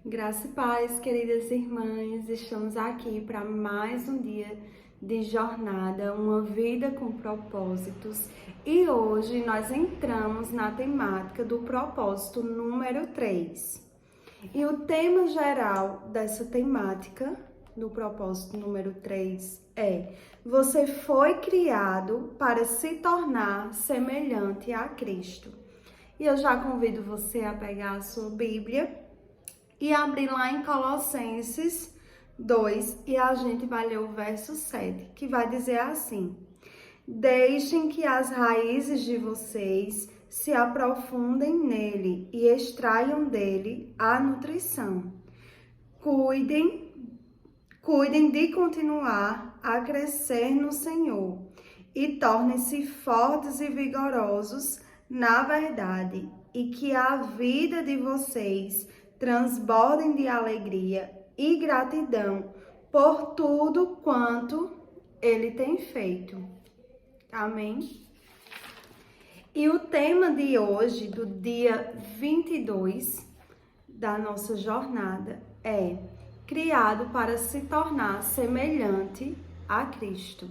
Graça e paz, queridas irmãs, estamos aqui para mais um dia de jornada, uma vida com propósitos, e hoje nós entramos na temática do propósito número 3. E o tema geral dessa temática, do propósito número 3, é: você foi criado para se tornar semelhante a Cristo. E eu já convido você a pegar a sua Bíblia e abrir lá em Colossenses 2 e a gente vai ler o verso 7, que vai dizer assim: deixem que as raízes de vocês se aprofundem nele e extraiam dele a nutrição. Cuidem de continuar a crescer no Senhor e tornem-se fortes e vigorosos na verdade, e que a vida de vocês transbordem de alegria e gratidão por tudo quanto Ele tem feito. Amém? E o tema de hoje, do dia 22 da nossa jornada, é: criado para se tornar semelhante a Cristo.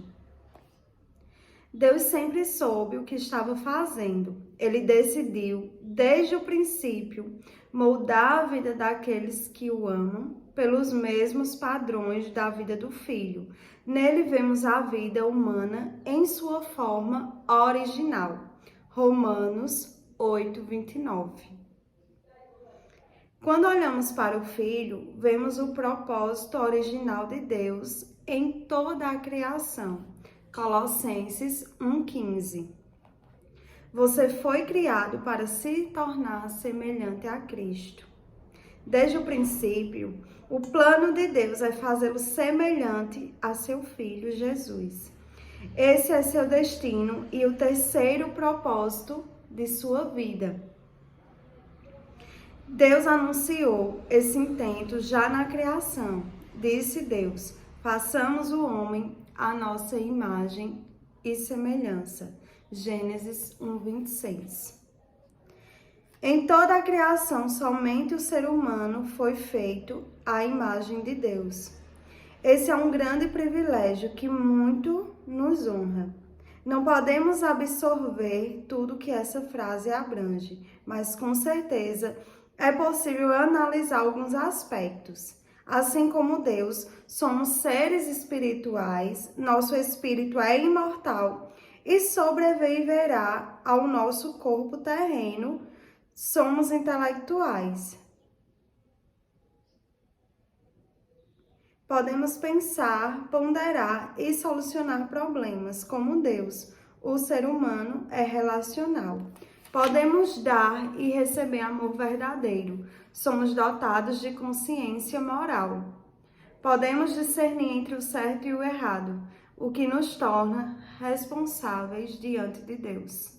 Deus sempre soube o que estava fazendo. Ele decidiu, desde o princípio, moldar a vida daqueles que o amam pelos mesmos padrões da vida do Filho. Nele vemos a vida humana em sua forma original. Romanos 8:29. Quando olhamos para o Filho, vemos o propósito original de Deus em toda a criação. Colossenses 1:15. Você foi criado para se tornar semelhante a Cristo. Desde o princípio, o plano de Deus é fazê-lo semelhante a seu Filho Jesus. Esse é seu destino e o terceiro propósito de sua vida. Deus anunciou esse intento já na criação. Disse Deus: façamos o homem à nossa imagem e semelhança. Gênesis 1:26. Em toda a criação, somente o ser humano foi feito à imagem de Deus. Esse é um grande privilégio que muito nos honra. Não podemos absorver tudo que essa frase abrange, mas com certeza é possível analisar alguns aspectos. Assim como Deus, somos seres espirituais, nosso espírito é imortal e sobreviverá ao nosso corpo terreno. Somos intelectuais. Podemos pensar, ponderar e solucionar problemas como Deus. O ser humano é relacional. Podemos dar e receber amor verdadeiro. Somos dotados de consciência moral. Podemos discernir entre o certo e o errado, o que nos torna responsáveis diante de Deus.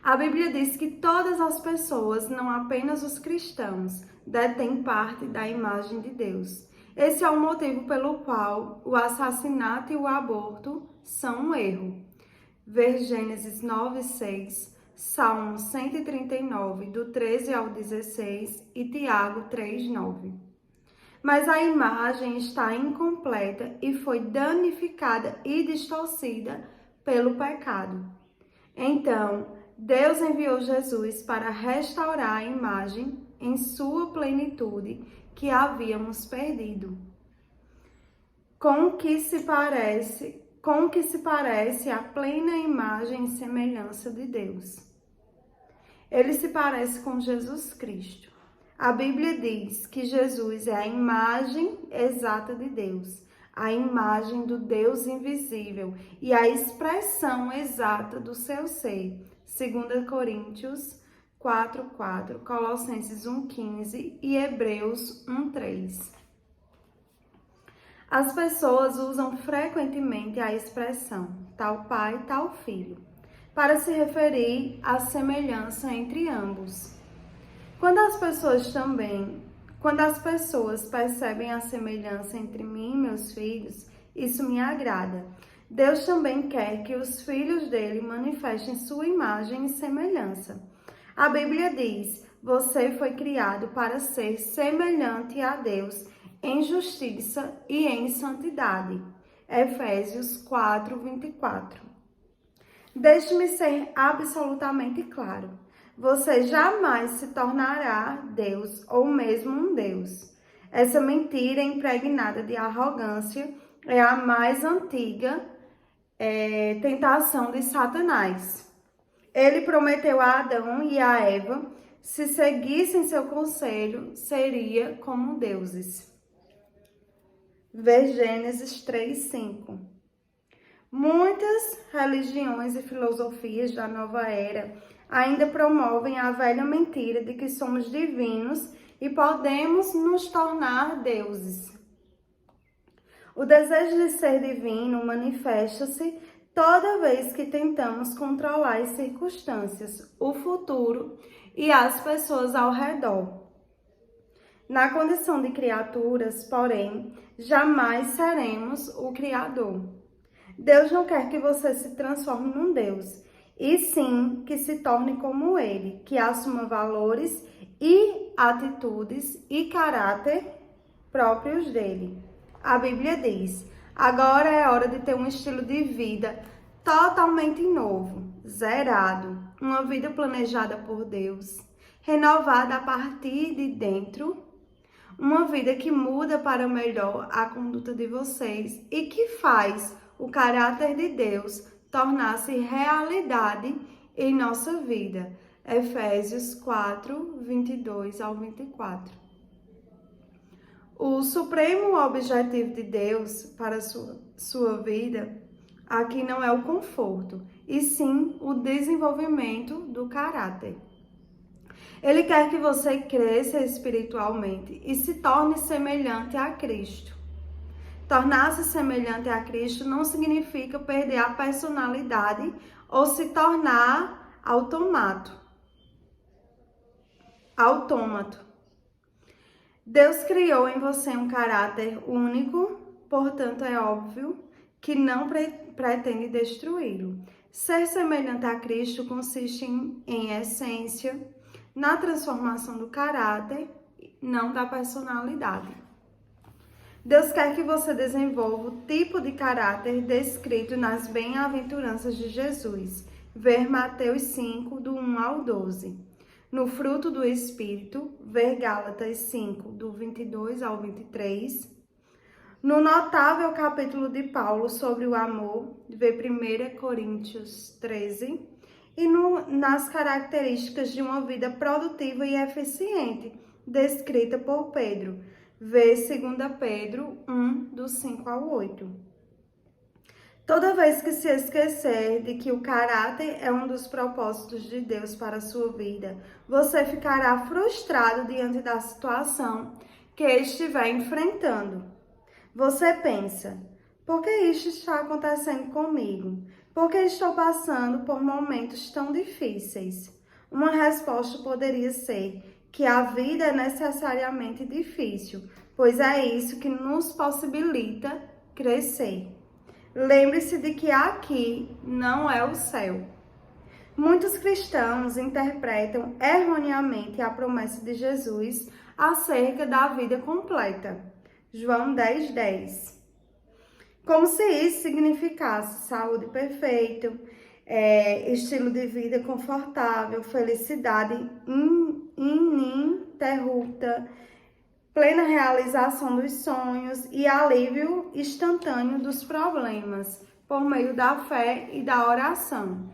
A Bíblia diz que todas as pessoas, não apenas os cristãos, detêm parte da imagem de Deus. Esse é o motivo pelo qual o assassinato e o aborto são um erro. Ver Gênesis 9:6, Salmo 139, do 13 ao 16 e Tiago 3:9. Mas a imagem está incompleta e foi danificada e distorcida pelo pecado. Então, Deus enviou Jesus para restaurar a imagem em sua plenitude que havíamos perdido. Com o que se parece a plena imagem e semelhança de Deus. Ele se parece com Jesus Cristo. A Bíblia diz que Jesus é a imagem exata de Deus, a imagem do Deus invisível e a expressão exata do seu ser. 2 Coríntios 4:4, Colossenses 1:15 e Hebreus 1:3. As pessoas usam frequentemente a expressão tal pai, tal filho, para se referir à semelhança entre ambos. Quando as pessoas percebem a semelhança entre mim e meus filhos, isso me agrada. Deus também quer que os filhos dele manifestem sua imagem e semelhança. A Bíblia diz: Você foi criado para ser semelhante a Deus em justiça e em santidade. Efésios 4:24. Deixe-me ser absolutamente claro. Você jamais se tornará Deus ou mesmo um Deus. Essa mentira impregnada de arrogância é a mais antiga tentação de Satanás. Ele prometeu a Adão e a Eva, se seguissem seu conselho, seria como deuses. Vê Gênesis 3:5. Muitas religiões e filosofias da nova era ainda promovem a velha mentira de que somos divinos e podemos nos tornar deuses. O desejo de ser divino manifesta-se toda vez que tentamos controlar as circunstâncias, o futuro e as pessoas ao redor. Na condição de criaturas, porém, jamais seremos o Criador. Deus não quer que você se transforme num Deus, e sim que se torne como Ele, que assuma valores e atitudes e caráter próprios dele. A Bíblia diz: agora é hora de ter um estilo de vida totalmente novo, zerado, uma vida planejada por Deus, renovada a partir de dentro, uma vida que muda para melhor a conduta de vocês e que faz o caráter de Deus tornar-se realidade em nossa vida. Efésios 4:22-24. O supremo objetivo de Deus para a sua vida aqui não é o conforto, e sim o desenvolvimento do caráter. Ele quer que você cresça espiritualmente e se torne semelhante a Cristo. Tornar-se semelhante a Cristo não significa perder a personalidade ou se tornar autômato. Deus criou em você um caráter único, portanto é óbvio que não pretende destruí-lo. Ser semelhante a Cristo consiste em essência, na transformação do caráter, não da personalidade. Deus quer que você desenvolva o tipo de caráter descrito nas bem-aventuranças de Jesus. Ver Mateus 5, do 1 ao 12. No fruto do Espírito, ver Gálatas 5, do 22 ao 23. No notável capítulo de Paulo sobre o amor, ver 1 Coríntios 13. E nas características de uma vida produtiva e eficiente, descrita por Pedro. Vê 2 Pedro 1, do 5 ao 8. Toda vez que se esquecer de que o caráter é um dos propósitos de Deus para a sua vida, você ficará frustrado diante da situação que estiver enfrentando. Você pensa: por que isso está acontecendo comigo? Por que estou passando por momentos tão difíceis? Uma resposta poderia ser que a vida é necessariamente difícil, pois é isso que nos possibilita crescer. Lembre-se de que aqui não é o céu. Muitos cristãos interpretam erroneamente a promessa de Jesus acerca da vida completa. João 10:10. Como se isso significasse saúde perfeita, estilo de vida confortável, felicidade ininterrupta, plena realização dos sonhos e alívio instantâneo dos problemas, por meio da fé e da oração.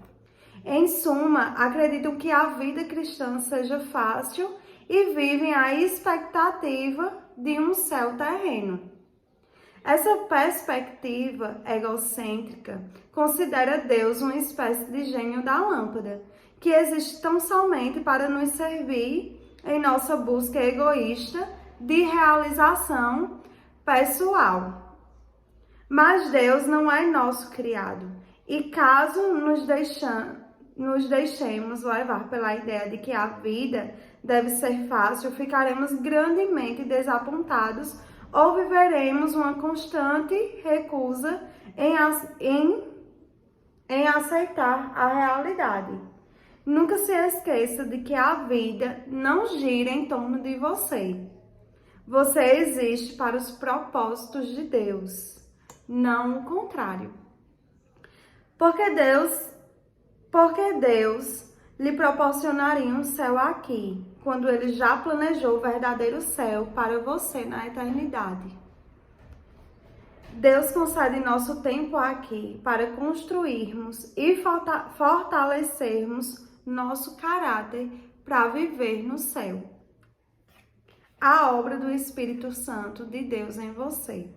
Em suma, acreditam que a vida cristã seja fácil e vivem a expectativa de um céu terreno. Essa perspectiva egocêntrica considera Deus uma espécie de gênio da lâmpada, que existe tão somente para nos servir em nossa busca egoísta de realização pessoal. Mas Deus não é nosso criado, e caso nos deixemos levar pela ideia de que a vida deve ser fácil, ficaremos grandemente desapontados ou viveremos uma constante recusa em aceitar a realidade. Nunca se esqueça de que a vida não gira em torno de você. Você existe para os propósitos de Deus, não o contrário. Porque Deus lhe proporcionaria um céu aqui, quando Ele já planejou o verdadeiro céu para você na eternidade. Deus concede nosso tempo aqui para construirmos e fortalecermos nosso caráter para viver no céu. A obra do Espírito Santo de Deus em você.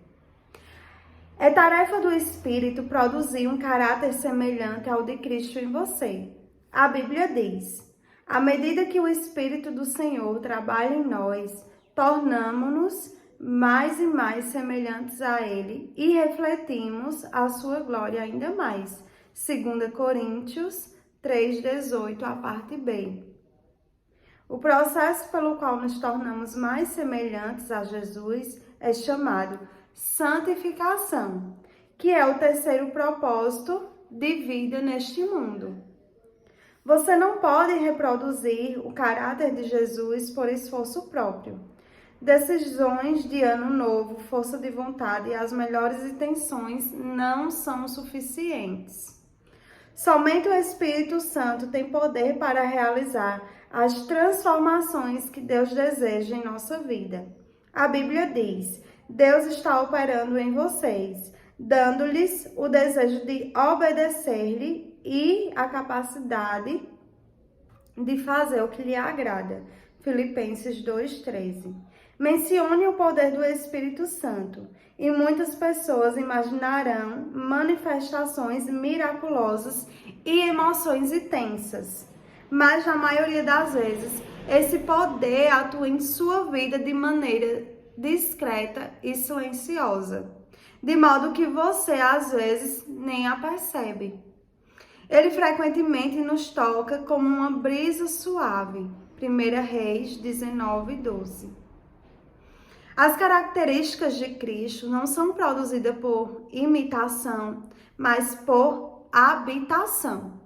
É tarefa do Espírito produzir um caráter semelhante ao de Cristo em você. A Bíblia diz: à medida que o Espírito do Senhor trabalha em nós, tornamo-nos mais e mais semelhantes a Ele e refletimos a sua glória ainda mais. 2 Coríntios 3,18, a parte B. O processo pelo qual nos tornamos mais semelhantes a Jesus é chamado santificação, que é o terceiro propósito de vida neste mundo. Você não pode reproduzir o caráter de Jesus por esforço próprio. Decisões de ano novo, força de vontade e as melhores intenções não são suficientes. Somente o Espírito Santo tem poder para realizar as transformações que Deus deseja em nossa vida. A Bíblia diz: Deus está operando em vocês, dando-lhes o desejo de obedecer-lhe e a capacidade de fazer o que lhe agrada. Filipenses 2,13. Mencione o poder do Espírito Santo e muitas pessoas imaginarão manifestações miraculosas e emoções intensas. Mas, na maioria das vezes, esse poder atua em sua vida de maneira discreta e silenciosa, de modo que você, às vezes, nem a percebe. Ele frequentemente nos toca como uma brisa suave. 1 Reis 19:12. As características de Cristo não são produzidas por imitação, mas por habitação.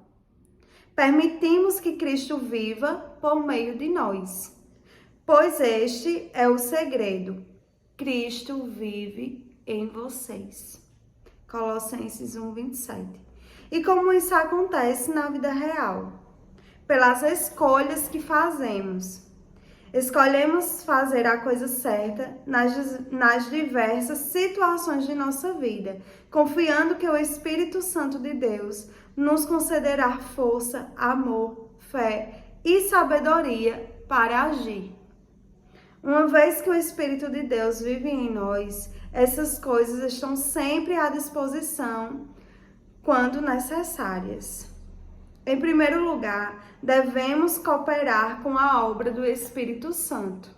Permitimos que Cristo viva por meio de nós, pois este é o segredo. Cristo vive em vocês. Colossenses 1:27. E como isso acontece na vida real? Pelas escolhas que fazemos. Escolhemos fazer a coisa certa nas diversas situações de nossa vida, confiando que o Espírito Santo de Deus nos concederá força, amor, fé e sabedoria para agir. Uma vez que o Espírito de Deus vive em nós, essas coisas estão sempre à disposição quando necessárias. Em primeiro lugar, devemos cooperar com a obra do Espírito Santo.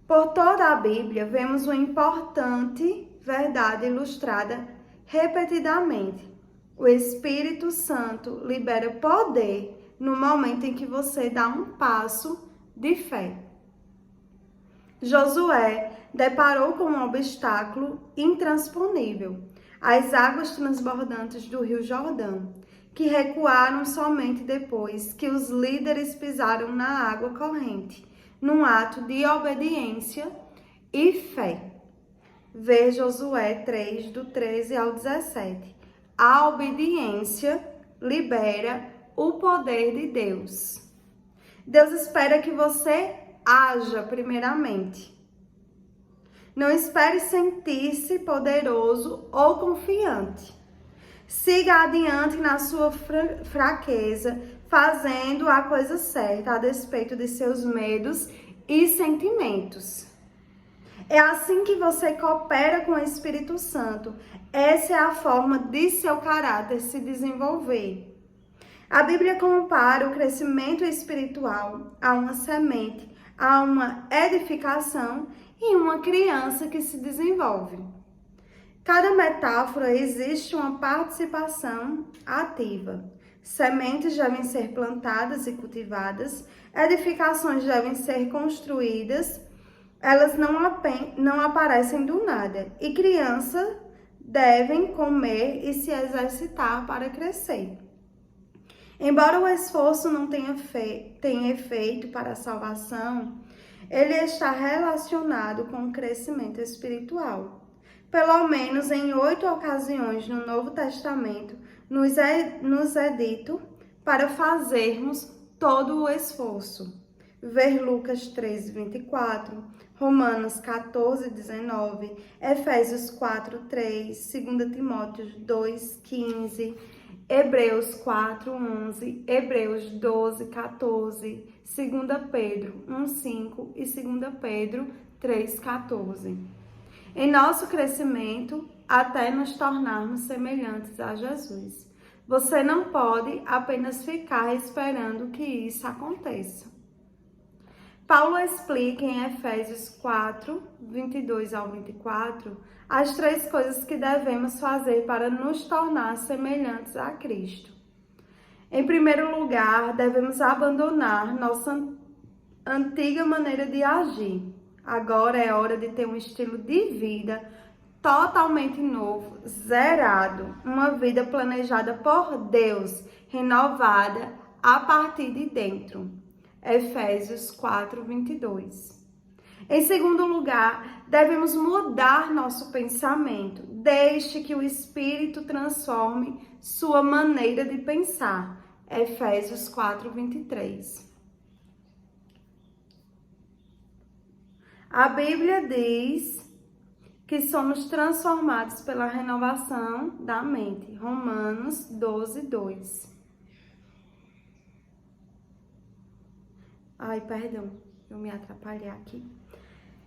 Por toda a Bíblia, vemos uma importante verdade ilustrada repetidamente. O Espírito Santo libera poder no momento em que você dá um passo de fé. Josué deparou com um obstáculo intransponível, as águas transbordantes do Rio Jordão, que recuaram somente depois que os líderes pisaram na água corrente, num ato de obediência e fé. Vê Josué 3, do 13 ao 17. A obediência libera o poder de Deus. Deus espera que você haja primeiramente. Não espere sentir-se poderoso ou confiante. Siga adiante na sua fraqueza, fazendo a coisa certa a despeito de seus medos e sentimentos. É assim que você coopera com o Espírito Santo. Essa é a forma de seu caráter se desenvolver. A Bíblia compara o crescimento espiritual a uma semente, a uma edificação e uma criança que se desenvolve. Cada metáfora existe uma participação ativa. Sementes devem ser plantadas e cultivadas, edificações devem ser construídas, elas não aparecem do nada, e crianças devem comer e se exercitar para crescer. Embora o esforço não tenha efeito para a salvação, ele está relacionado com o crescimento espiritual. Pelo menos em 8 ocasiões no Novo Testamento, nos é dito para fazermos todo o esforço. Ver Lucas 13, 24, Romanos 14, 19, Efésios 4, 3, 2 Timóteo 2, 15, Hebreus 4, 11, Hebreus 12, 14, 2 Pedro 1, 5 e 2 Pedro 3, 14. Em nosso crescimento, até nos tornarmos semelhantes a Jesus. Você não pode apenas ficar esperando que isso aconteça. Paulo explica em Efésios 4, 22 ao 24, as 3 coisas que devemos fazer para nos tornar semelhantes a Cristo. Em primeiro lugar, devemos abandonar nossa antiga maneira de agir. Agora é hora de ter um estilo de vida totalmente novo, zerado, uma vida planejada por Deus, renovada a partir de dentro. Efésios 4, 22. Em segundo lugar, devemos mudar nosso pensamento. Deixe que o Espírito transforme sua maneira de pensar. Efésios 4, 23. A Bíblia diz que somos transformados pela renovação da mente. Romanos 12, 2. Ai, perdão, eu me atrapalhei aqui.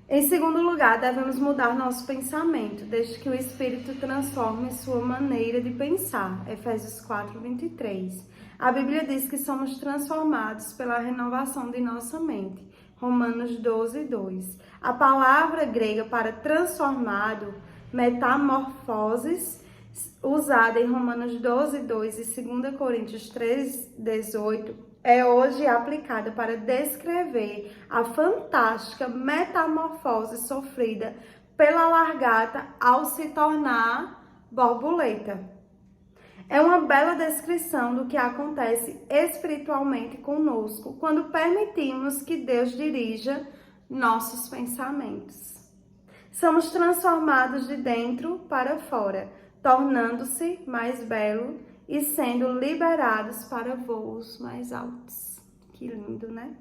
Em segundo lugar, devemos mudar nosso pensamento, desde que o Espírito transforme sua maneira de pensar. Efésios 4, 23. A Bíblia diz que somos transformados pela renovação de nossa mente. Romanos 12, 2. A palavra grega para transformado, metamorfoses, usada em Romanos 12, 2 e 2 Coríntios 3, 18, é hoje aplicada para descrever a fantástica metamorfose sofrida pela lagarta ao se tornar borboleta. É uma bela descrição do que acontece espiritualmente conosco quando permitimos que Deus dirija nossos pensamentos. Somos transformados de dentro para fora, tornando-se mais belo e sendo liberados para voos mais altos. Que lindo, né?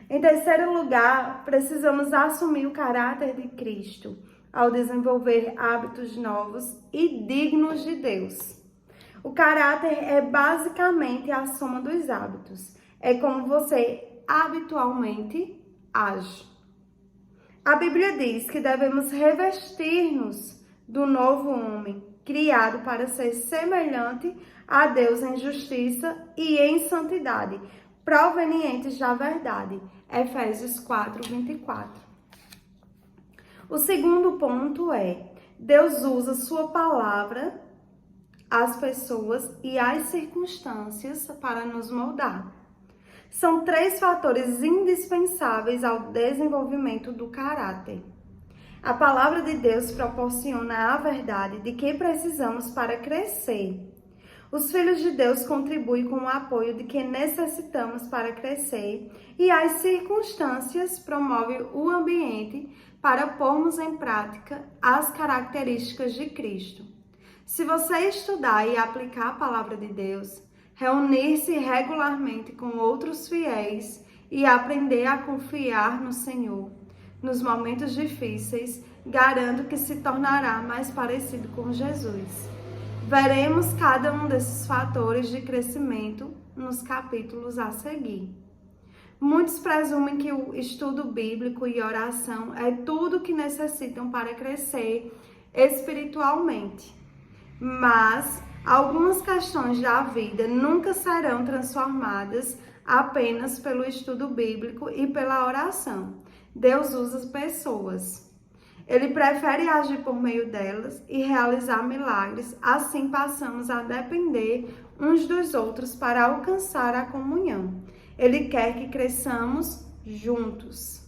Em terceiro lugar, precisamos assumir o caráter de Cristo ao desenvolver hábitos novos e dignos de Deus. O caráter é basicamente a soma dos hábitos. É como você habitualmente age. A Bíblia diz que devemos revestir-nos do novo homem, criado para ser semelhante a Deus em justiça e em santidade, provenientes da verdade. Efésios 4, 24. O segundo ponto é: Deus usa sua palavra, as pessoas e as circunstâncias para nos moldar. São 3 fatores indispensáveis ao desenvolvimento do caráter. A palavra de Deus proporciona a verdade de que precisamos para crescer. Os filhos de Deus contribuem com o apoio de que necessitamos para crescer e as circunstâncias promovem o ambiente para pormos em prática as características de Cristo. Se você estudar e aplicar a palavra de Deus, reunir-se regularmente com outros fiéis e aprender a confiar no Senhor, nos momentos difíceis, garanto que se tornará mais parecido com Jesus. Veremos cada um desses fatores de crescimento nos capítulos a seguir. Muitos presumem que o estudo bíblico e oração é tudo o que necessitam para crescer espiritualmente. Mas algumas questões da vida nunca serão transformadas apenas pelo estudo bíblico e pela oração. Deus usa pessoas. Ele prefere agir por meio delas e realizar milagres, assim passamos a depender uns dos outros para alcançar a comunhão. Ele quer que cresçamos juntos.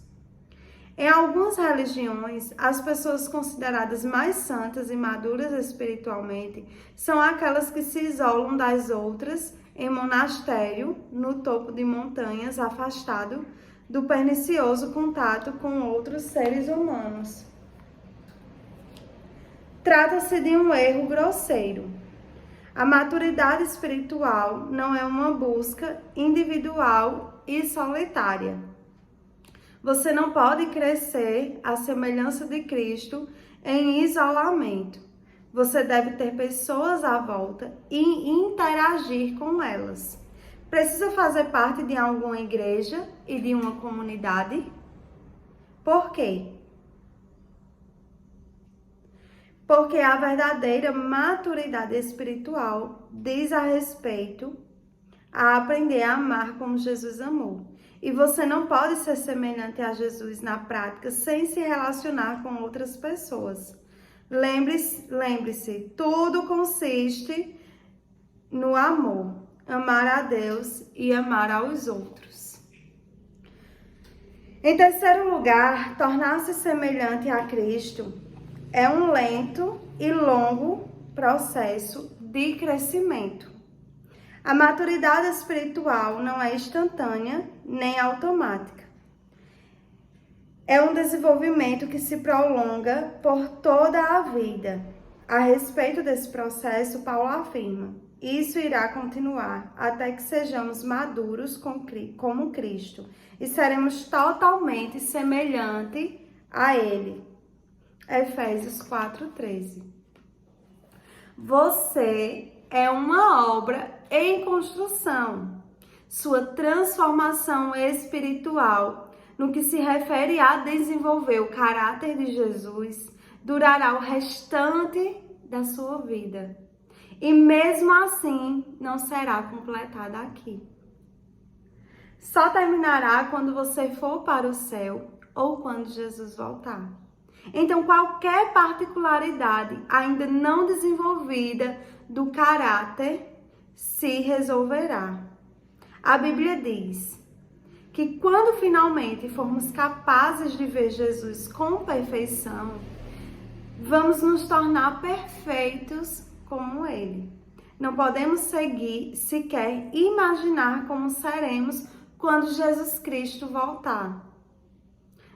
Em algumas religiões, as pessoas consideradas mais santas e maduras espiritualmente são aquelas que se isolam das outras em monastério, no topo de montanhas, afastado do pernicioso contato com outros seres humanos. Trata-se de um erro grosseiro. A maturidade espiritual não é uma busca individual e solitária. Você não pode crescer à semelhança de Cristo em isolamento. Você deve ter pessoas à volta e interagir com elas. Precisa fazer parte de alguma igreja e de uma comunidade? Por quê? Porque a verdadeira maturidade espiritual diz a respeito a aprender a amar como Jesus amou. E você não pode ser semelhante a Jesus na prática sem se relacionar com outras pessoas. Lembre-se, tudo consiste no amor, amar a Deus e amar aos outros. Em terceiro lugar, tornar-se semelhante a Cristo é um lento e longo processo de crescimento. A maturidade espiritual não é instantânea nem automática. É um desenvolvimento que se prolonga por toda a vida. A respeito desse processo, Paulo afirma: isso irá continuar até que sejamos maduros como Cristo e seremos totalmente semelhantes a Ele. Efésios 4:13. Você é uma obra em construção. Sua transformação espiritual, no que se refere a desenvolver o caráter de Jesus, durará o restante da sua vida. E mesmo assim, não será completada aqui. Só terminará quando você for para o céu ou quando Jesus voltar. Então, qualquer particularidade ainda não desenvolvida do caráter se resolverá. A Bíblia diz que quando finalmente formos capazes de ver Jesus com perfeição, vamos nos tornar perfeitos como Ele. Não podemos sequer imaginar como seremos quando Jesus Cristo voltar.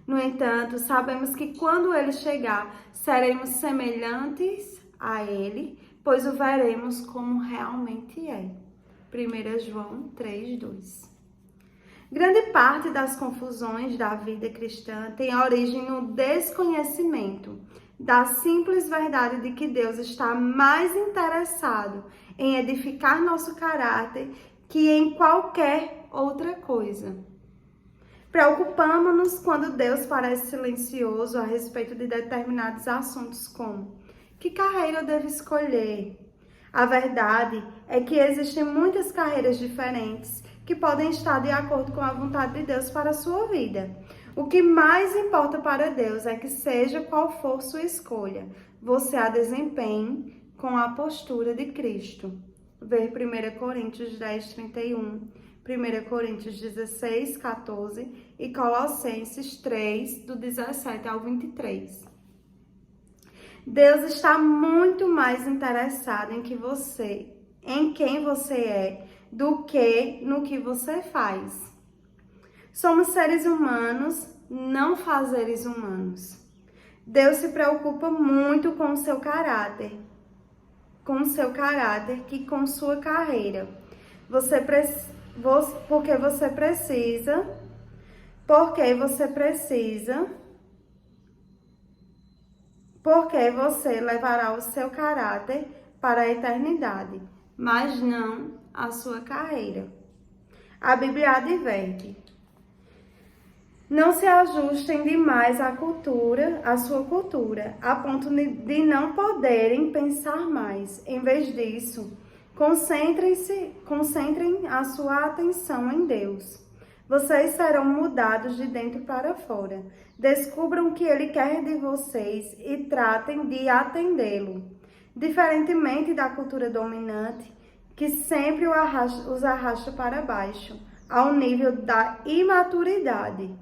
No entanto, sabemos que quando Ele chegar, seremos semelhantes a Ele, pois o veremos como realmente é. 1 João 3:2. Grande parte das confusões da vida cristã tem origem no desconhecimento da simples verdade de que Deus está mais interessado em edificar nosso caráter que em qualquer outra coisa. Preocupamos-nos quando Deus parece silencioso a respeito de determinados assuntos como: que carreira eu devo escolher? A verdade é que existem muitas carreiras diferentes que podem estar de acordo com a vontade de Deus para a sua vida. O que mais importa para Deus é que, seja qual for sua escolha, você a desempenhe com a postura de Cristo. Ver 1 Coríntios 10:31, 1 Coríntios 16:14 e Colossenses 3, do 17 ao 23. Deus está muito mais interessado em quem você é, do que no que você faz. Somos seres humanos, não fazeres humanos. Deus se preocupa muito com o seu caráter, que com sua carreira. Porque você levará o seu caráter para a eternidade, mas não a sua carreira. A Bíblia adverte: não se ajustem demais à sua cultura, a ponto de não poderem pensar mais. Em vez disso, concentrem a sua atenção em Deus. Vocês serão mudados de dentro para fora. Descubram o que Ele quer de vocês e tratem de atendê-lo. Diferentemente da cultura dominante, que sempre os arrasta para baixo, ao nível da imaturidade.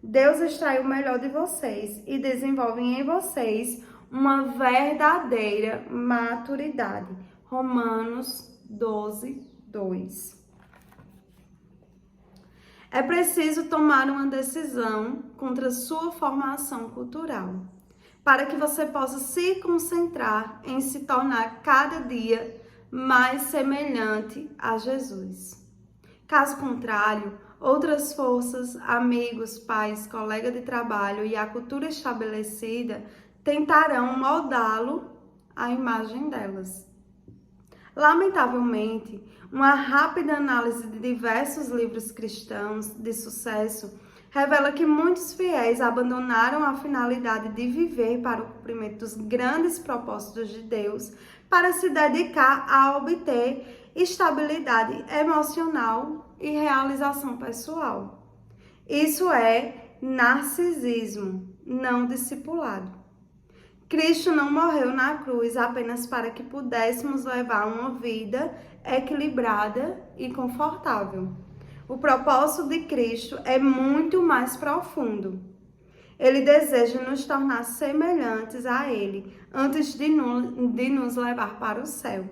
Deus extrai o melhor de vocês e desenvolve em vocês uma verdadeira maturidade. Romanos 12, 2. É preciso tomar uma decisão contra sua formação cultural, para que você possa se concentrar em se tornar cada dia mais semelhante a Jesus. Caso contrário, outras forças, amigos, pais, colegas de trabalho e a cultura estabelecida tentarão moldá-lo à imagem delas. Lamentavelmente, uma rápida análise de diversos livros cristãos de sucesso revela que muitos fiéis abandonaram a finalidade de viver para o cumprimento dos grandes propósitos de Deus para se dedicar a obter estabilidade emocional e realização pessoal. Isso é narcisismo, não discipulado. Cristo não morreu na cruz apenas para que pudéssemos levar uma vida equilibrada e confortável. O propósito de Cristo é muito mais profundo. Ele deseja nos tornar semelhantes a Ele antes de nos levar para o céu.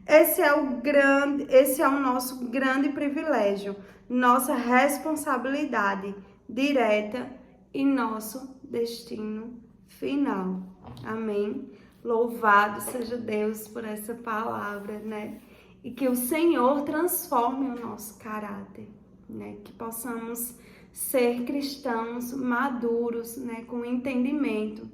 Esse é o nosso grande privilégio, nossa responsabilidade direta e nosso destino final. Amém? Louvado seja Deus por essa palavra, né? E que o Senhor transforme o nosso caráter, né? Que possamos ser cristãos maduros, né? Com entendimento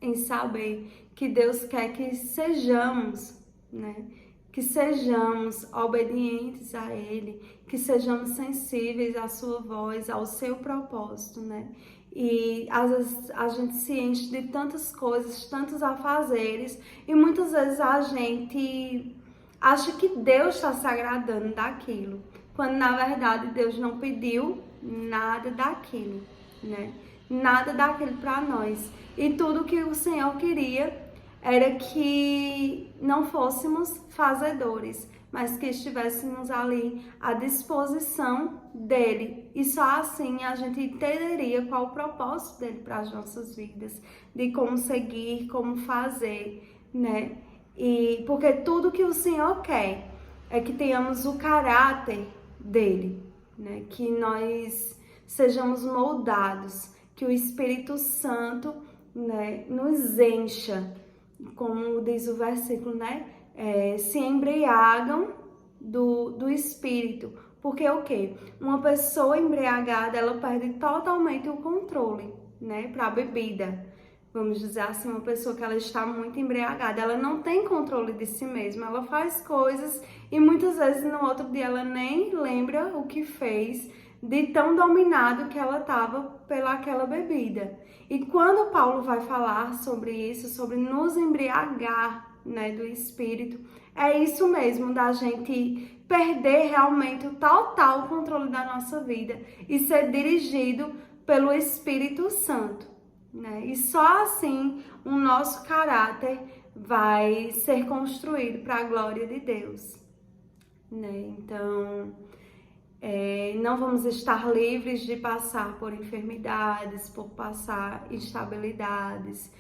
em saber que Deus quer que sejamos, né? Que sejamos obedientes a Ele, que sejamos sensíveis à sua voz, ao seu propósito, né? E às vezes a gente se enche de tantas coisas, tantos afazeres, e muitas vezes a gente acha que Deus está se agradando daquilo, quando na verdade Deus não pediu nada daquilo, né? Nada daquilo para nós. E tudo que o Senhor queria era que não fôssemos fazedores, mas que estivéssemos ali à disposição dele. E só assim a gente entenderia qual o propósito dele para as nossas vidas, de como seguir, como fazer, né? E porque tudo que o Senhor quer é que tenhamos o caráter dele, né? Que nós sejamos moldados, que o Espírito Santo, né, nos encha, como diz o versículo, né? Se embriagam do Espírito. Porque o quê? Uma pessoa embriagada, ela perde totalmente o controle, né? Para a bebida. Vamos dizer assim, uma pessoa que ela está muito embriagada, ela não tem controle de si mesma, ela faz coisas e muitas vezes no outro dia ela nem lembra o que fez, de tão dominado que ela estava pelaquela bebida. E quando Paulo vai falar sobre isso, sobre nos embriagar, né, do Espírito, é isso mesmo, da gente perder realmente o total controle da nossa vida e ser dirigido pelo Espírito Santo, né? E só assim o nosso caráter vai ser construído para a glória de Deus, né? Então, não vamos estar livres de passar por enfermidades, por passar instabilidades.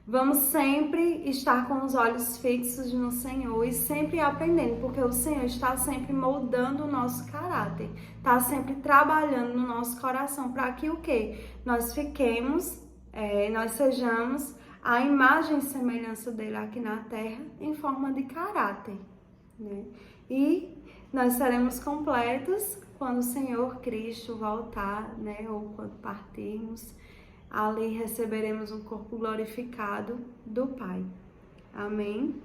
Vamos sempre estar com os olhos fixos no Senhor e sempre aprendendo, porque o Senhor está sempre moldando o nosso caráter, está sempre trabalhando no nosso coração para que o quê? Nós fiquemos, nós sejamos a imagem e semelhança dele aqui na terra em forma de caráter, né? E nós seremos completos quando o Senhor Cristo voltar, né? Ou quando partirmos. Ali receberemos um corpo glorificado do Pai. Amém?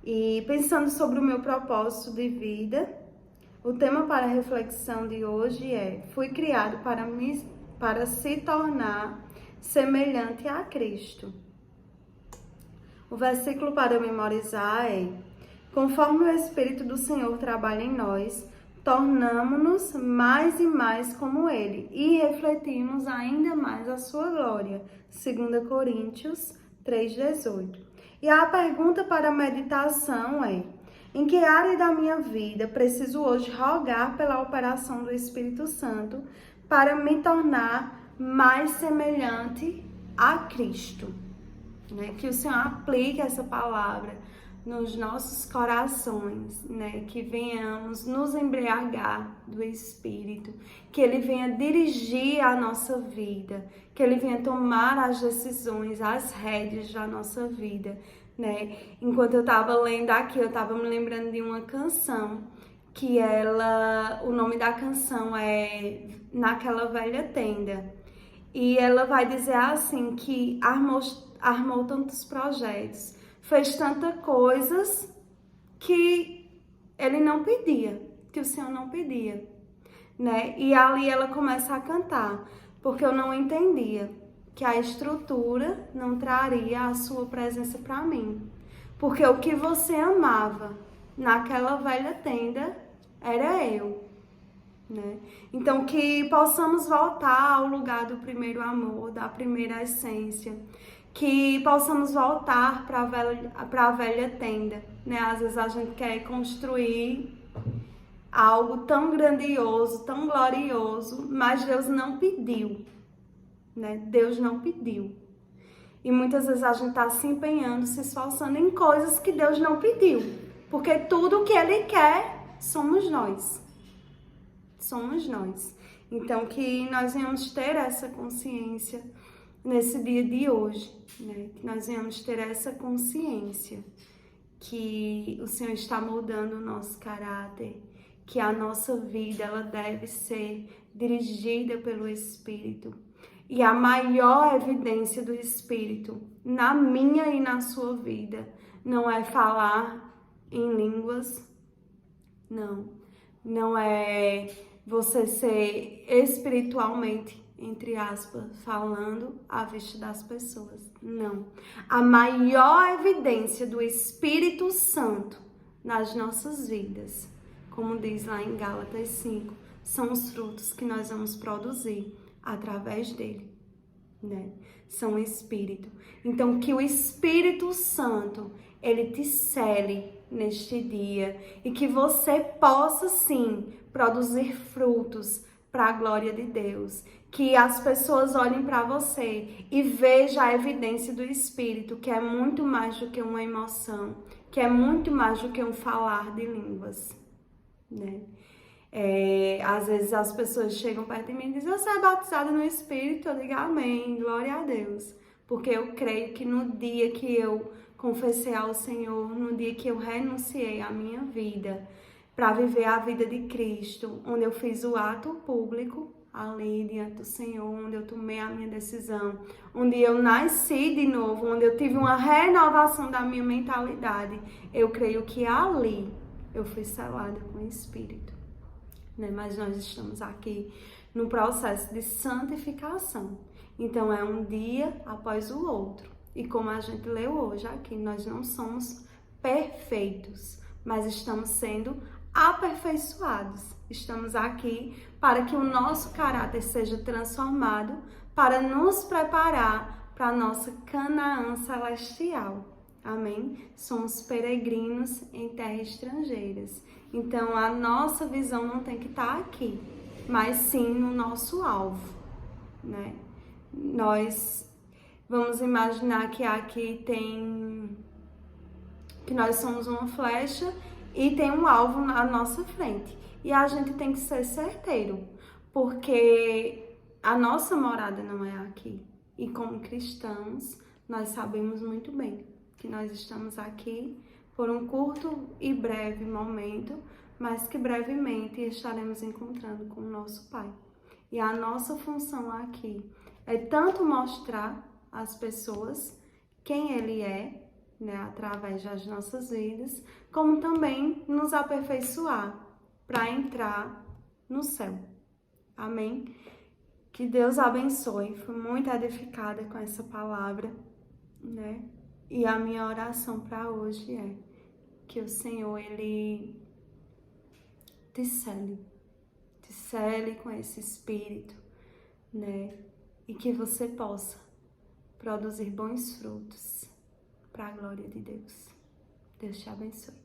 E pensando sobre o meu propósito de vida, o tema para a reflexão de hoje é: fui criado para se tornar semelhante a Cristo. O versículo para memorizar é: conforme o Espírito do Senhor trabalha em nós, tornamo-nos mais e mais como Ele e refletimos ainda mais a sua glória. 2 Coríntios 3,18. E a pergunta para a meditação é: em que área da minha vida preciso hoje rogar pela operação do Espírito Santo para me tornar mais semelhante a Cristo? Que o Senhor aplique essa palavra nos nossos corações, né? Que venhamos nos embriagar do Espírito, que Ele venha dirigir a nossa vida, que Ele venha tomar as decisões, as rédeas da nossa vida, né? Enquanto eu estava lendo aqui, eu estava me lembrando de uma canção que o nome da canção é Naquela Velha Tenda. E ela vai dizer assim que armou tantos projetos, fez tantas coisas que ele não pedia, que o Senhor não pedia, né? E ali ela começa a cantar, porque eu não entendia que a estrutura não traria a sua presença para mim. Porque o que você amava naquela velha tenda era eu. Né? Então, que possamos voltar ao lugar do primeiro amor, da primeira essência, que possamos voltar para a velha tenda, né? Às vezes a gente quer construir algo tão grandioso, tão glorioso, mas Deus não pediu, né? Deus não pediu. E muitas vezes a gente está se empenhando, se esforçando em coisas que Deus não pediu, porque tudo o que Ele quer somos nós. Somos nós. Então, que nós venhamos ter essa consciência nesse dia de hoje, né? Que nós venhamos ter essa consciência que o Senhor está moldando o nosso caráter, que a nossa vida ela deve ser dirigida pelo Espírito. E a maior evidência do Espírito na minha e na sua vida não é falar em línguas, não é você ser espiritualmente, entre aspas, falando à vista das pessoas. Não. A maior evidência do Espírito Santo nas nossas vidas, como diz lá em Gálatas 5, são os frutos que nós vamos produzir através dele, né? São o Espírito. Então, que o Espírito Santo, ele te cele neste dia e que você possa, sim, produzir frutos para a glória de Deus. Que as pessoas olhem para você e vejam a evidência do Espírito, que é muito mais do que uma emoção, que é muito mais do que um falar de línguas, né? Às vezes as pessoas chegam perto de mim e dizem: você é batizada no Espírito? Eu digo: amém, glória a Deus. Porque eu creio que no dia que eu confessei ao Senhor, no dia que eu renunciei à minha vida para viver a vida de Cristo, onde eu fiz o ato público ali diante do Senhor, onde eu tomei a minha decisão, onde eu nasci de novo, onde eu tive uma renovação da minha mentalidade, eu creio que ali eu fui selada com o Espírito, né? Mas nós estamos aqui no processo de santificação. Então é um dia após o outro. E como a gente leu hoje aqui, nós não somos perfeitos, mas estamos sendo aperfeiçoados. Estamos aqui para que o nosso caráter seja transformado, para nos preparar para a nossa Canaã celestial. Amém? Somos peregrinos em terras estrangeiras. Então, a nossa visão não tem que estar aqui, mas sim no nosso alvo, né? Nós vamos imaginar que aqui que nós somos uma flecha e tem um alvo na nossa frente. E a gente tem que ser certeiro, porque a nossa morada não é aqui. E como cristãos, nós sabemos muito bem que nós estamos aqui por um curto e breve momento, mas que brevemente estaremos encontrando com o nosso Pai. E a nossa função aqui é tanto mostrar às pessoas quem Ele é, né, através das nossas vidas, como também nos aperfeiçoar para entrar no céu. Amém? Que Deus abençoe. Fui muito edificada com essa palavra, né? E a minha oração para hoje é que o Senhor, Ele te cele com esse Espírito, né? E que você possa produzir bons frutos para a glória de Deus. Deus te abençoe.